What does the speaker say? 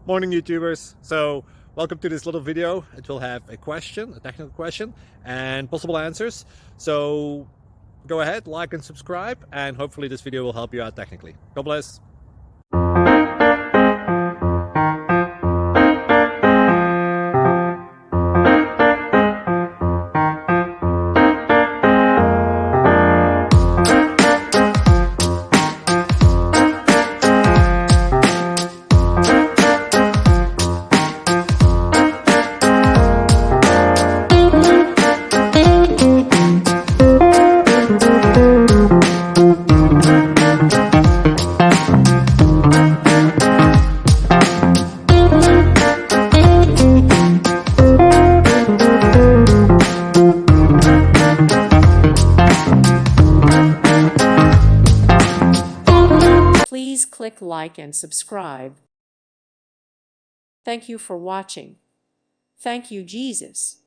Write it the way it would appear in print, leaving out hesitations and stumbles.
Morning YouTubers. So welcome to this little video. It will have a question, a technical question, and possible answers. So go ahead, like and subscribe, and hopefully this video will help you out technically. God bless. Please click like and subscribe. Thank you for watching. Thank you, Jesus.